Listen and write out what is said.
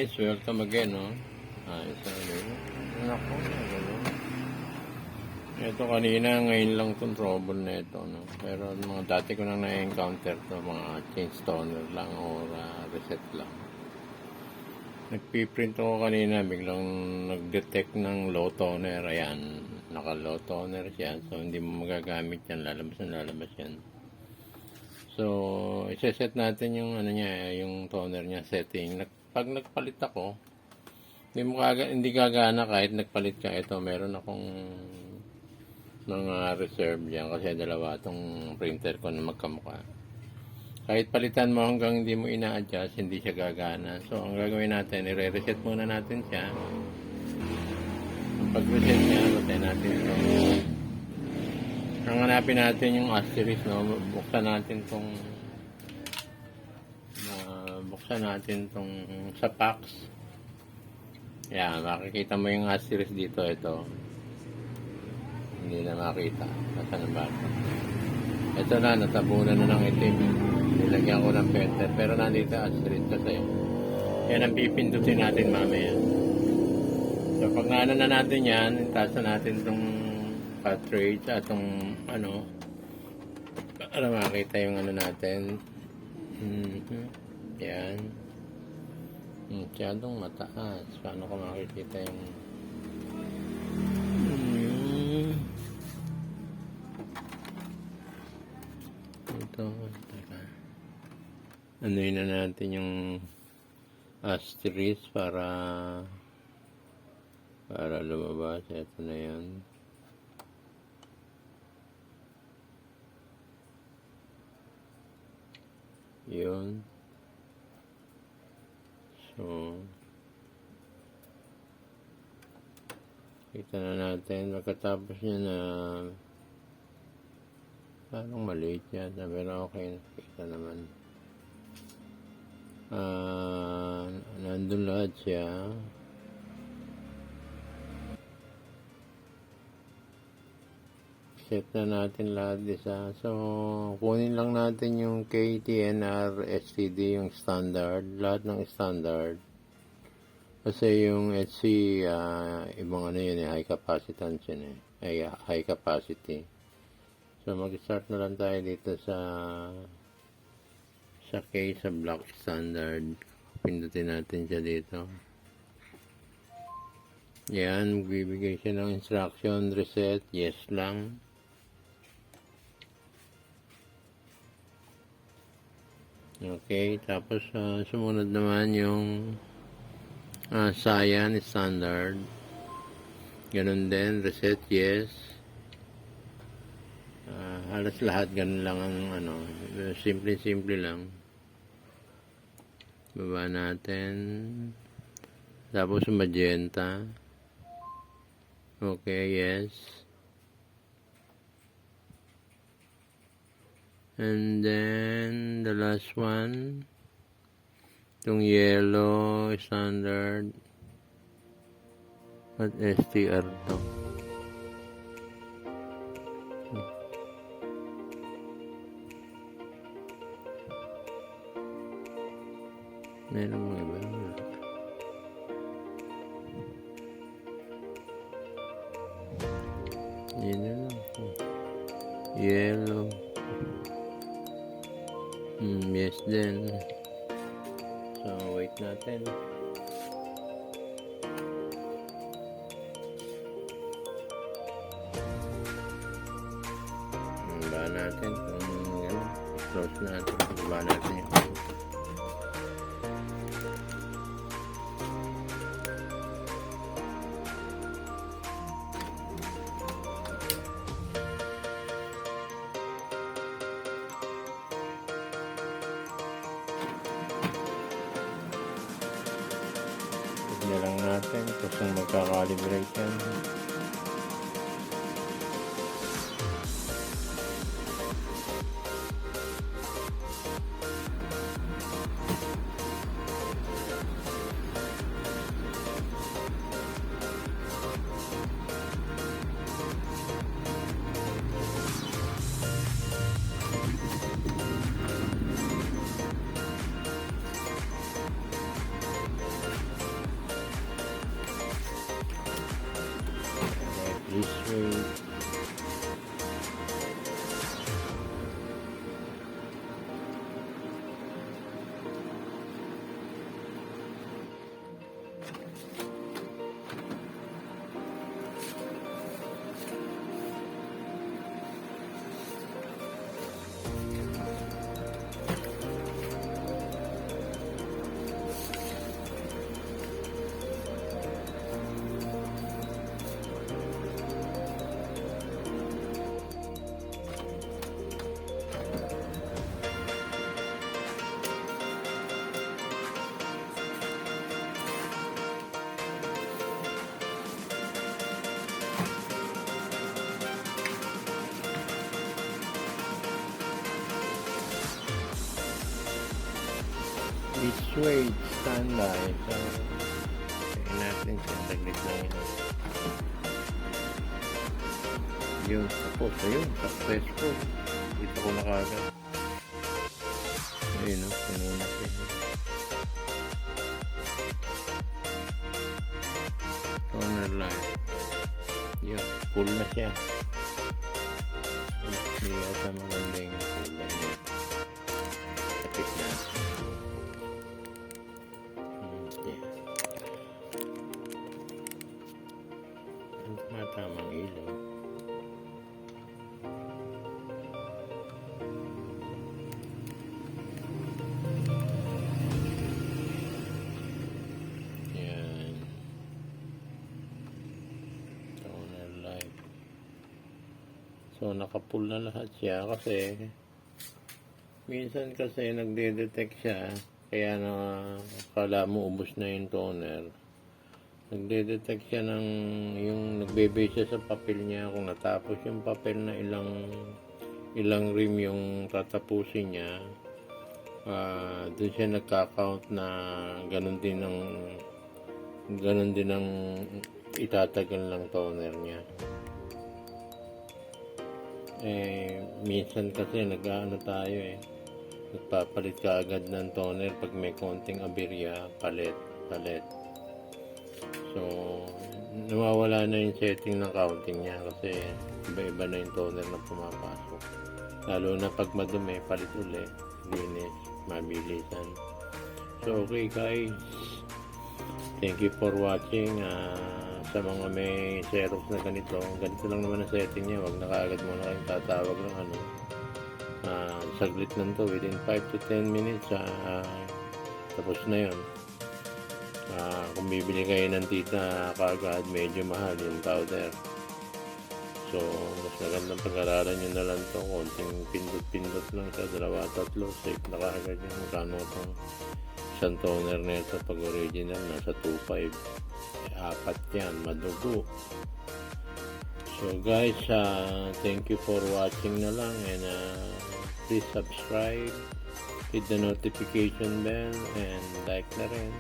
guys, welcome again, no? Ayos na rin. Naku, gano'n. Ito kanina, ngayon lang itong trouble na ito, no? Pero mga dati ko nang na-encounter to, mga change toner lang or reset lang. Nagpiprint ako kanina, biglang nag-detect ng low toner. Ayan, naka-low toner siya. So, hindi mo magagamit yan. Lalabas yan. So, isa-set natin yung ano niya, yung toner niya setting. Pag nagpalit ako, hindi gagana kahit nagpalit ka. Ito, meron akong mga reserve diyan kasi dalawa tong printer ko na magkamukha. Kahit palitan mo hanggang hindi mo ina-adjust, hindi siya gagana. So, ang gagawin natin, i-reset muna natin siya. Pag-reset niya, batay natin ito. Ang hanapin natin yung asterisk, no? Buksan natin tong sa packs. Yan, makikita mo yung asterisk dito. Ito. Hindi na makita. Nasaan ang bago? Ito na, natabunan na ng itim. Nilagyan ko ng penter. Pero nandito asterisk kasi. Yan ang pipindutin natin mamaya. So, pag naano na natin yan, taas na natin itong cartridge at itong ano, para makita yung ano natin. Yan. Masyadong mataas. Paano ko makikita yung ito. Anuin na natin yung asterisk para lumabas. Ito na yan. Yun. So, kita na natin. Pagkatapos niya na parang maliit yata, pero okay. Kita naman. Nandun lahat siya. Set na natin lahat isa. So, kunin lang natin yung KTNR STD, yung standard. Lahat ng standard. Kasi yung HC, ibang ano yun, high capacitance yun high capacity. So, mag-start na lang tayo dito sa case, sa block standard. Pindutin natin siya dito. Yan, magbibigay siya ng instruction, reset, yes lang. Okay, tapos sumunod naman yung cyan standard. Ganun din, reset, yes. Halos lahat ganun lang ang ano, simple lang. Baba natin. Tapos magenta. Okay, yes. And then the last one, itong yellow standard at STR to. Meron mga iba. Yun na lang. Yellow. Yes din. So, wait natin. Baba natin kung gano'n. Close natin. Baba natin yung na lang natin kung magkakalibrate yan. Sweet. It's weight standby. So, kaya natin siya. Taglit lang yun. Yun. Tapos, ayun. Successful. Dito ko na kagad. Ayun, no? Pinuna siya. Toner light. Yun. Full na siya. Hindi ata maganda yung full na niya. Tapit na. Matamang ilaw. Yan. Toner light. So nakapull na lahat siya kasi minsan kasi nagde-detect siya kaya na kala mo ubos na yung toner. Nagde-detect siya ng yung nagbe-base siya sa papel niya kung natapos yung papel na ilang rim yung tatapusin niya. Doon siya nagka-count na ganun din ang itatagal ng toner niya. Minsan kasi nag-ano tayo nagpapalit ka agad ng toner pag may konting aberya, palit. So, nawawala na yung setting ng counting niya kasi iba-iba na yung toner na pumapasok. Lalo na pag madumi, palit ulit, linis, mabilisan. So, okay guys. Thank you for watching. Sa mga may Xerox na ganito lang naman ang setting niya. Huwag na kaagad muna kayong tatawag ng saglit lang to. Within 5 to 10 minutes, tapos na yun. Kung bibili kayo ng tita kaagad, medyo mahal yung powder. So, mas magandang pag-aralan nyo na lang to. Konting pindot-pindot lang sa 2-3. Safe na kaagad yung magkano itong isang toner na ito. Pag original, nasa 2.5. 4 yan, madugo. So guys, thank you for watching na lang. And please subscribe, hit the notification bell, and like na rin.